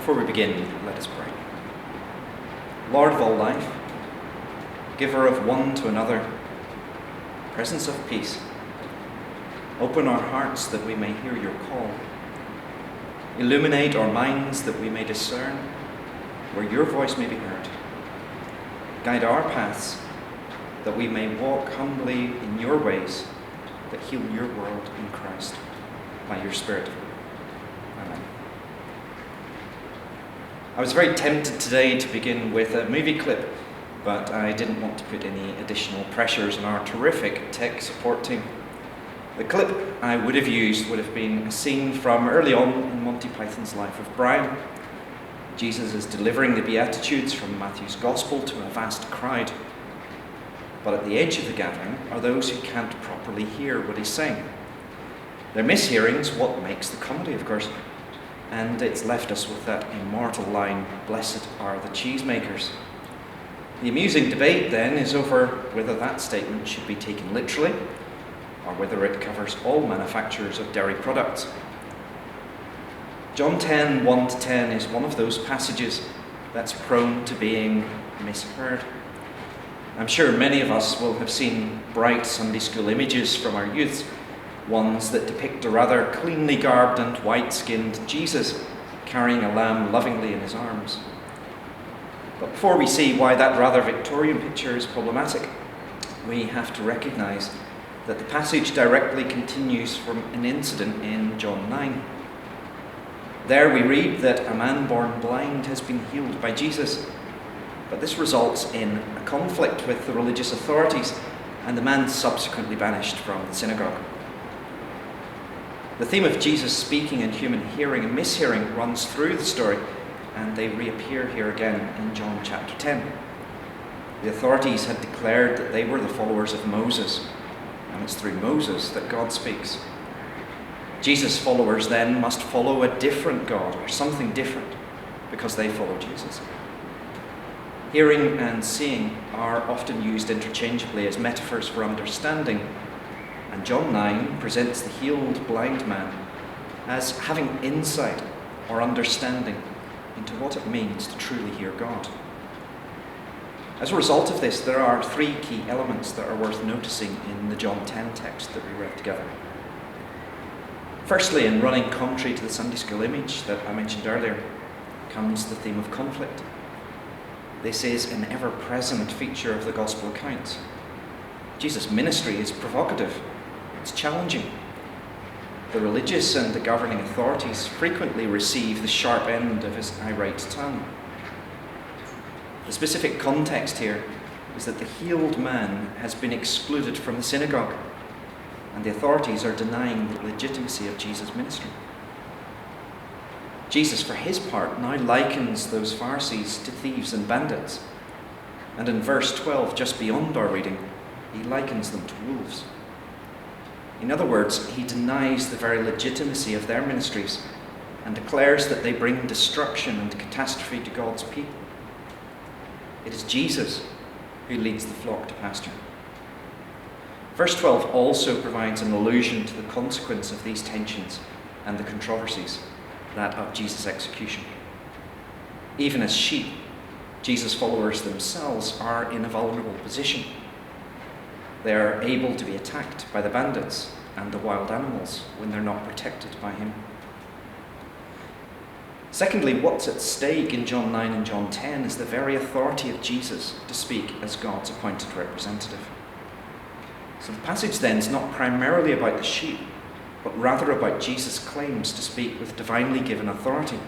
Before we begin, let us pray. Lord of all life, giver of one to another, presence of peace, open our hearts that we may hear your call. Illuminate our minds that we may discern where your voice may be heard. Guide our paths that we may walk humbly in your ways that heal your world in Christ by your Spirit. Amen. I was very tempted today to begin with a movie clip, but I didn't want to put any additional pressures on our terrific tech support team. The clip I would have used would have been a scene from early on in Monty Python's Life of Brian. Jesus is delivering the Beatitudes from Matthew's Gospel to a vast crowd. But at the edge of the gathering are those who can't properly hear what he's saying. Their mishearing's what makes the comedy, of course. And it's left us with that immortal line, "Blessed are the cheesemakers." The amusing debate then is over whether that statement should be taken literally or whether it covers all manufacturers of dairy products. John 10, 1-10 is one of those passages that's prone to being misheard. I'm sure many of us will have seen bright Sunday school images from our youths, ones that depict a rather cleanly garbed and white-skinned Jesus carrying a lamb lovingly in his arms. But before we see why that rather Victorian picture is problematic, we have to recognise that the passage directly continues from an incident in John 9. There we read that a man born blind has been healed by Jesus, but this results in a conflict with the religious authorities, and the man subsequently banished from the synagogue. The theme of Jesus speaking and human hearing and mishearing runs through the story, and they reappear here again in John chapter 10. The authorities had declared that they were the followers of Moses, and it's through Moses that God speaks. Jesus' followers then must follow a different God, or something different, because they follow Jesus. Hearing and seeing are often used interchangeably as metaphors for understanding, and John 9 presents the healed blind man as having insight or understanding into what it means to truly hear God. As a result of this, there are three key elements that are worth noticing in the John 10 text that we read together. Firstly, in running contrary to the Sunday school image that I mentioned earlier, comes the theme of conflict. This is an ever-present feature of the gospel accounts. Jesus' ministry is provocative. It's challenging. The religious and the governing authorities frequently receive the sharp end of his irate tongue. The specific context here is that the healed man has been excluded from the synagogue, and the authorities are denying the legitimacy of Jesus' ministry. Jesus, for his part, now likens those Pharisees to thieves and bandits. And in verse 12, just beyond our reading, he likens them to wolves. In other words, he denies the very legitimacy of their ministries and declares that they bring destruction and catastrophe to God's people. It is Jesus who leads the flock to pasture. Verse 12 also provides an allusion to the consequence of these tensions and the controversies, that of Jesus' execution. Even as sheep, Jesus' followers themselves are in a vulnerable position. They are able to be attacked by the bandits and the wild animals when they're not protected by him. Secondly, what's at stake in John 9 and John 10 is the very authority of Jesus to speak as God's appointed representative. So the passage then is not primarily about the sheep, but rather about Jesus' claims to speak with divinely given authority.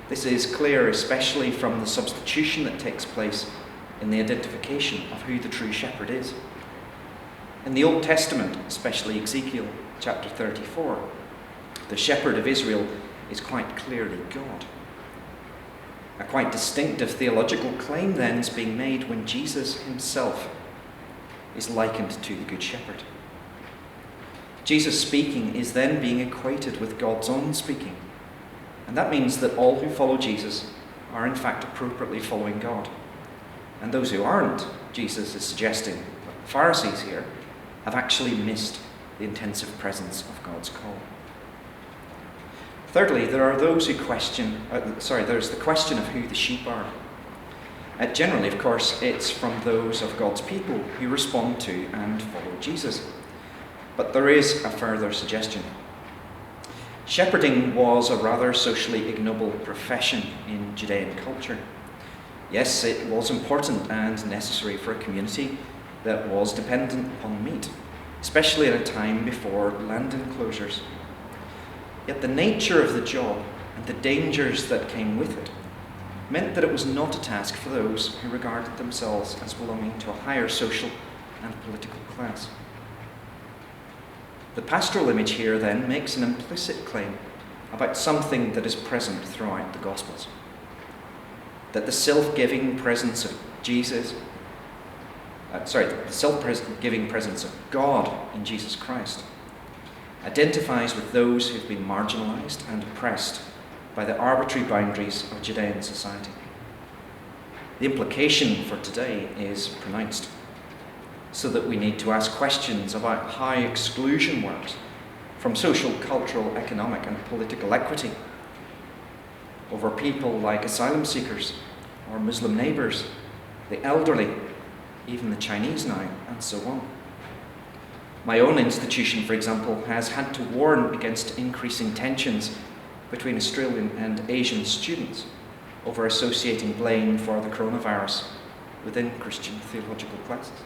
This is clear especially from the substitution that takes place in the identification of who the true shepherd is. In the Old Testament, especially Ezekiel chapter 34, the shepherd of Israel is quite clearly God. A quite distinctive theological claim then is being made when Jesus himself is likened to the Good Shepherd. Jesus speaking is then being equated with God's own speaking. And that means that all who follow Jesus are in fact appropriately following God. And those who aren't, Jesus is suggesting, the Pharisees here, have actually missed the intensive presence of God's call. Thirdly, there are those who there's the question of who the sheep are. Generally, of course, it's from those of God's people who respond to and follow Jesus. But there is a further suggestion. Shepherding was a rather socially ignoble profession in Judean culture. Yes, it was important and necessary for a community that was dependent upon meat, especially at a time before land enclosures. Yet the nature of the job and the dangers that came with it meant that it was not a task for those who regarded themselves as belonging to a higher social and political class. The pastoral image here then makes an implicit claim about something that is present throughout the Gospels. That the self-giving presence of God in Jesus Christ identifies with those who've been marginalised and oppressed by the arbitrary boundaries of Judean society. The implication for today is pronounced, so that we need to ask questions about how exclusion works from social, cultural, economic and political equity over people like asylum seekers or Muslim neighbours, the elderly, even the Chinese now, and so on. My own institution, for example, has had to warn against increasing tensions between Australian and Asian students over associating blame for the coronavirus within Christian theological classes.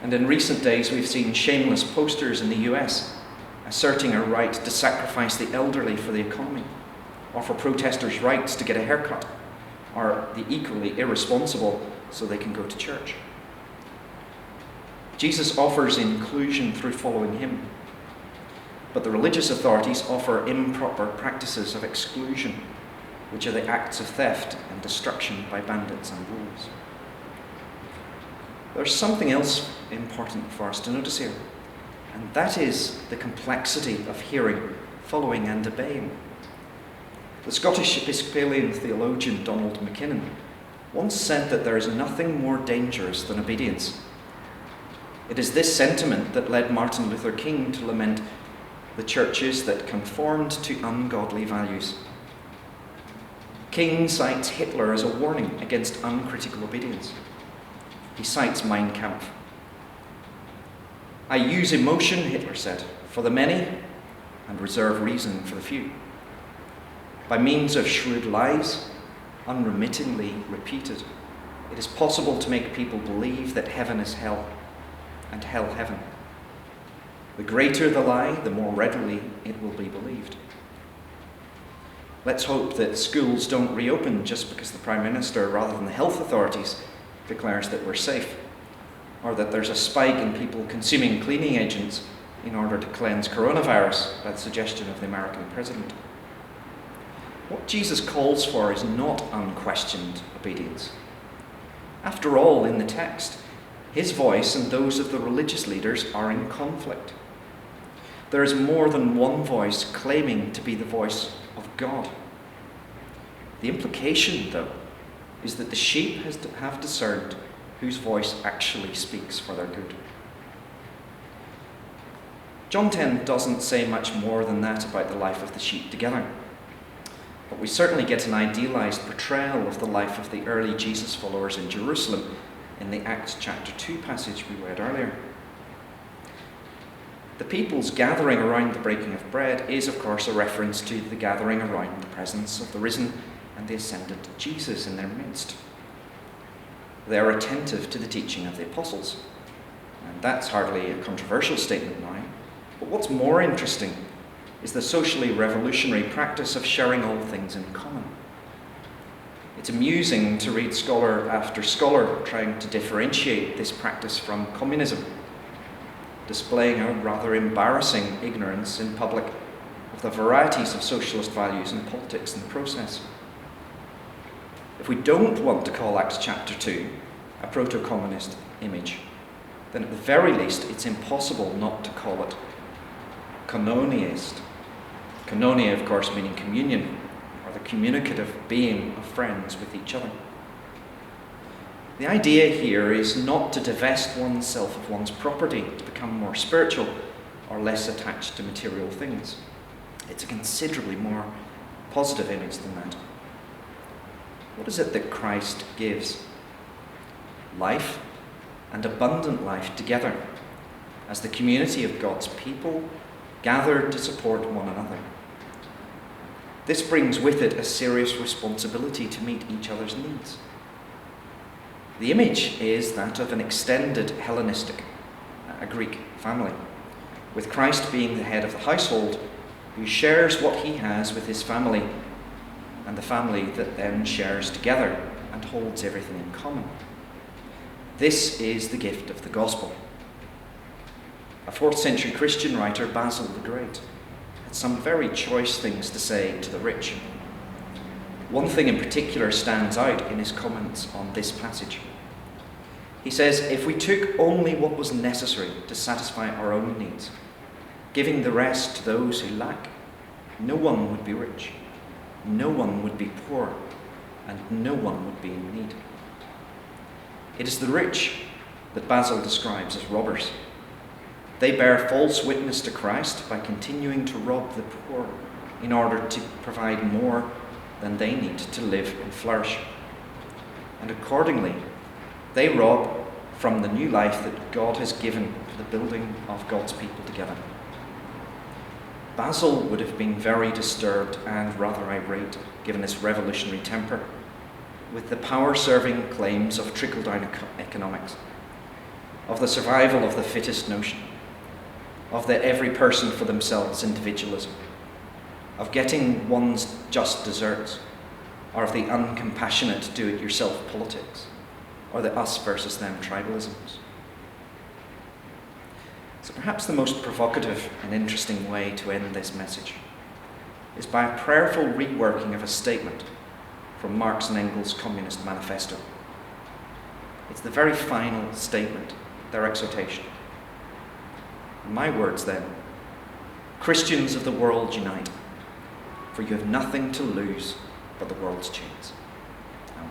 And in recent days, we've seen shameless posters in the US asserting a right to sacrifice the elderly for the economy, or for protesters' rights to get a haircut, or the equally irresponsible so they can go to church. Jesus offers inclusion through following him, but the religious authorities offer improper practices of exclusion, which are the acts of theft and destruction by bandits and wolves. There's something else important for us to notice here, and that is the complexity of hearing, following and obeying. The Scottish Episcopalian theologian Donald MacKinnon once said that there is nothing more dangerous than obedience. It is this sentiment that led Martin Luther King to lament the churches that conformed to ungodly values. King cites Hitler as a warning against uncritical obedience. He cites Mein Kampf. "I use emotion," Hitler said, "for the many and reserve reason for the few. By means of shrewd lies, unremittingly repeated, it is possible to make people believe that heaven is hell and hell heaven. The greater the lie, the more readily it will be believed." Let's hope that schools don't reopen just because the Prime Minister, rather than the health authorities, declares that we're safe, or that there's a spike in people consuming cleaning agents in order to cleanse coronavirus by the suggestion of the American president. What Jesus calls for is not unquestioned obedience. After all, in the text, his voice and those of the religious leaders are in conflict. There is more than one voice claiming to be the voice of God. The implication, though, is that the sheep have discerned whose voice actually speaks for their good. John 10 doesn't say much more than that about the life of the sheep together, but we certainly get an idealized portrayal of the life of the early Jesus followers in Jerusalem in the Acts chapter 2 passage we read earlier. The people's gathering around the breaking of bread is, of course, a reference to the gathering around the presence of the risen and the ascended Jesus in their midst. They are attentive to the teaching of the apostles, and that's hardly a controversial statement now. But what's more interesting is the socially revolutionary practice of sharing all things in common. It's amusing to read scholar after scholar trying to differentiate this practice from communism, displaying a rather embarrassing ignorance in public of the varieties of socialist values and politics in the process. If we don't want to call Acts chapter 2 a proto-communist image, then at the very least it's impossible not to call it koinoniaist. Koinonia, of course, meaning communion, or the communicative being of friends with each other. The idea here is not to divest oneself of one's property to become more spiritual or less attached to material things. It's a considerably more positive image than that. What is it that Christ gives? Life and abundant life together as the community of God's people gathered to support one another. This brings with it a serious responsibility to meet each other's needs. The image is that of an extended Hellenistic, a Greek family, with Christ being the head of the household who shares what he has with his family, and the family that then shares together and holds everything in common. This is the gift of the gospel. A 4th century Christian writer, Basil the Great, had some very choice things to say to the rich. One thing in particular stands out in his comments on this passage. He says, if we took only what was necessary to satisfy our own needs, giving the rest to those who lack, no one would be rich, no one would be poor, and no one would be in need. It is the rich that Basil describes as robbers. They bear false witness to Christ by continuing to rob the poor in order to provide more than they need to live and flourish. And accordingly, they rob from the new life that God has given for the building of God's people together. Basil would have been very disturbed and rather irate, given his revolutionary temper, with the power-serving claims of trickle-down economics, of the survival of the fittest notion, of the every person for themselves individualism, of getting one's just deserts, or of the uncompassionate do-it-yourself politics, or the us versus them tribalisms. So perhaps the most provocative and interesting way to end this message is by a prayerful reworking of a statement from Marx and Engels' Communist Manifesto. It's the very final statement, their exhortation. In my words then, Christians of the world unite, for you have nothing to lose but the world's chains. Amen.